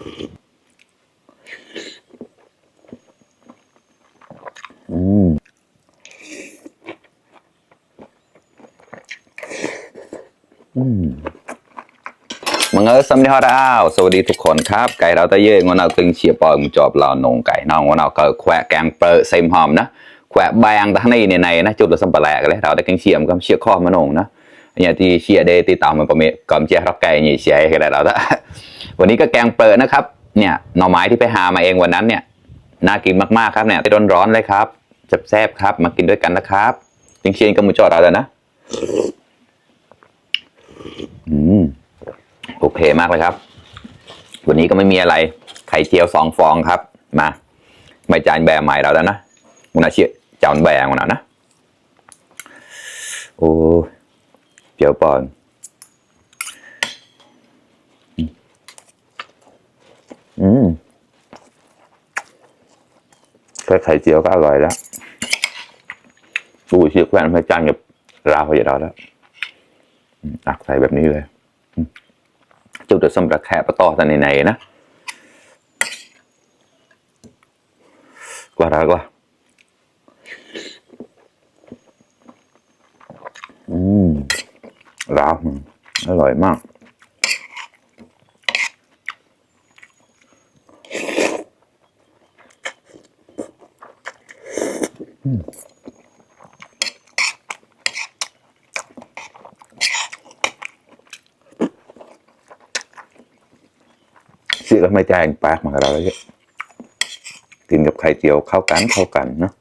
มังเอิสำเนียงเราสวัสดีทุกคนครับไก่เราตะเย่งวันเอาตึงเฉียบปอยมึงจอบเราหนงไก่น้องวันเอาเกิดแขวะแกงเปอร์เซมหอมนะแขวะแบงทั้งในนะจุดเราสัมปะแหลกเลยเราได้กินเฉียมกับเชี่ยข้อมันงนะอย่างที่เชียเดตีต่อมันประเมินก่อนเชียรับไก่เนี่ยเชียให้ได้เราละวันนี้ก็แกงเปอร์นะครับเนี่ยหน่อไม้ที่ไปหามาเองวันนั้นเนี่ยน่ากินมากๆครับเนี่ยที่ร้อนๆเลยครับแซ่บๆครับมากินด้วยกันนะครับจริงเชียนกับมือจอดเราแล้วนะโอเคมากเลยครับวันนี้ก็ไม่มีอะไรไข่เจียว2 ฟองครับมาไม่จานแบร์ใหม่เราแล้วนะมันน่าเชี่ยจานแบร์มันนะโอ้เจียวปอนแค่ไข่เจียวก็อร่อยแล้วดูเชี่ยแควนไม่จานกับราวอย่างเราแล้วตักใส่แบบนี้เลยจุดเดือดสำหรับแค่ปลาตอแต่ในนะกว่าแล้วกว่าราวอร่อยมากเชื่อไม่แจ้งปากมากับเราเลยกินกับไข่เจียวเข้ากันเนาะ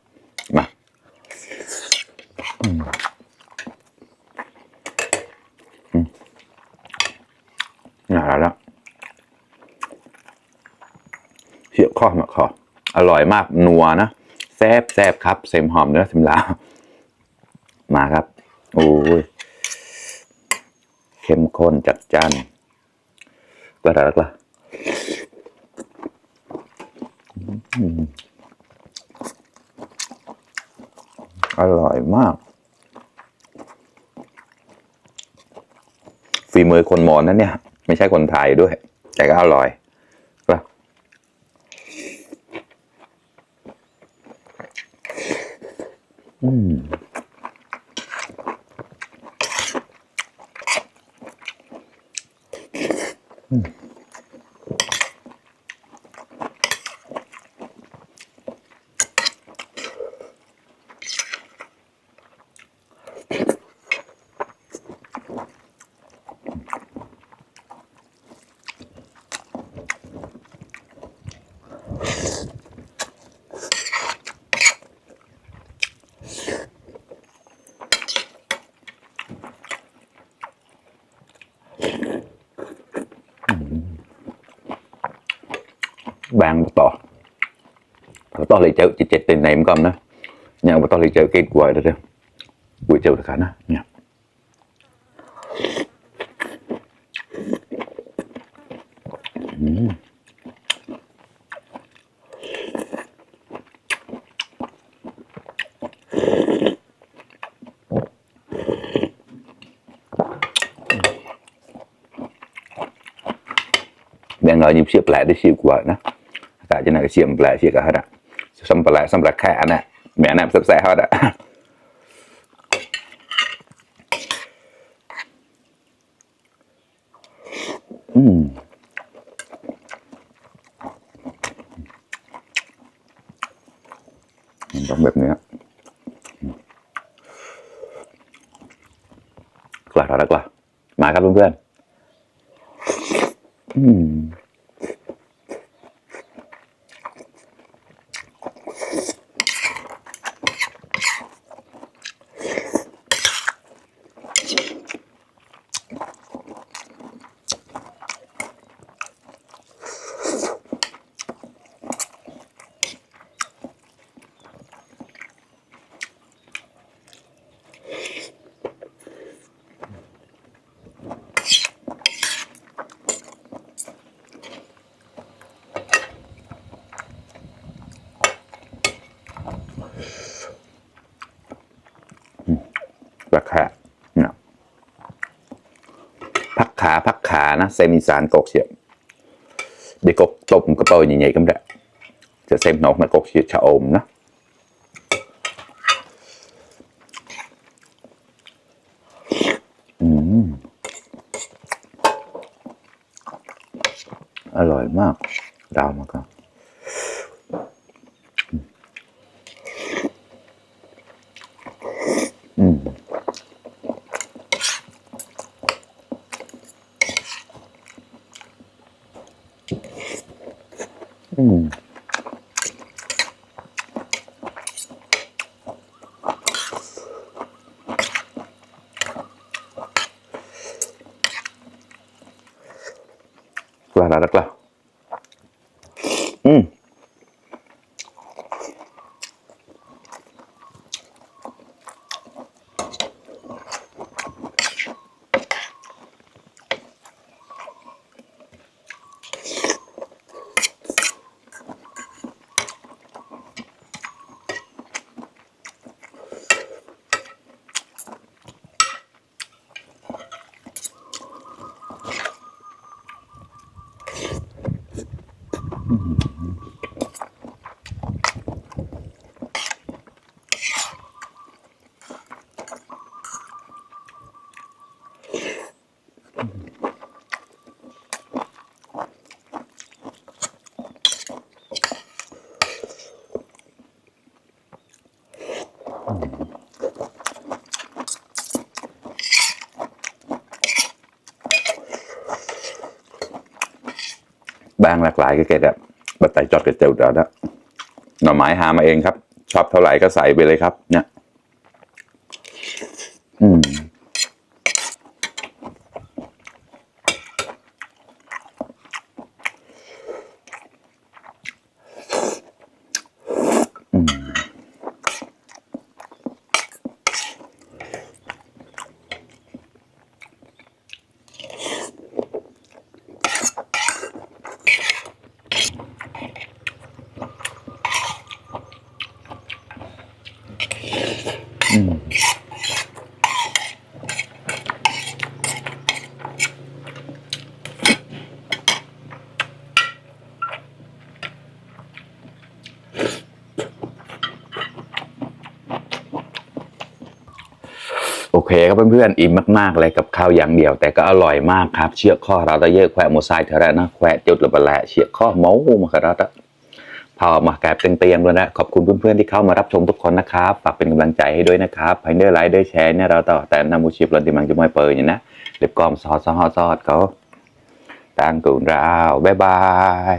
มาน่ารักเชี่ยข้อมาขออร่อยมากนัวนะแซ่บครับเซมหอมเนื้อเซมลาวมาครับโอ้ยเข้มข้นจัดจ้านก็ได้ละอร่อยมากฝีมือคนมอญนั่นเนี่ยไม่ใช่คนไทยด้วยแต่ก็อร่อยก็แบงต่อเลยเจอจิตtình này cũng cầm đó nhà mà tôi lấy chơi cái quầy đó buổi chiều được cả nó nha đang ngồi nhịp xếp lại để xếp quầy đó tại cho này xếp lại xếp cả hết ạ xong lại khả nè mẹ làm sắp xẻ hết ạต้องแบบนี้กว่าแล้วกว่ามาครับเพื่อนราคาเนี่ยพักขานะเซมิซานกกเฉียบ để cột tôm cái bầu như vậy cũng đượcจะเซมนกนะกกชะอมนะอร่อยมากดาวมากครับKelar ada kelar.บ้างหลากหลายก็เกิดแบบบัตรไต่จอดกระเจียวแล้วนะหน่อไม้หามาเองครับชอบเท่าไหร่ก็ใส่ไปเลยครับเนี่ยโอเคครับเพื่อนๆอิ่มมากๆเลยกับข้าวอย่างเดียวแต่ก็อร่อยมากครับเชือกข้อเราตะเยอะแควะโมไซเทระนะแควะจุดละบะแหละเชือกข้อเมาส์มาคาราตะพอมาแกลบเตียงๆเลยนะขอบคุณเพื่อนๆที่เข้ามารับชมทุกคนนะครับฝากเป็นกำลังใจให้ด้วยนะครับให้ได้ไลค์ได้แชร์เนี่ยเราต่อแต่นามูชิปลันติมังจะไม่เปิดอย่างนะเด็บกอมซอสเขาต่างกูนราวบ๊ายบาย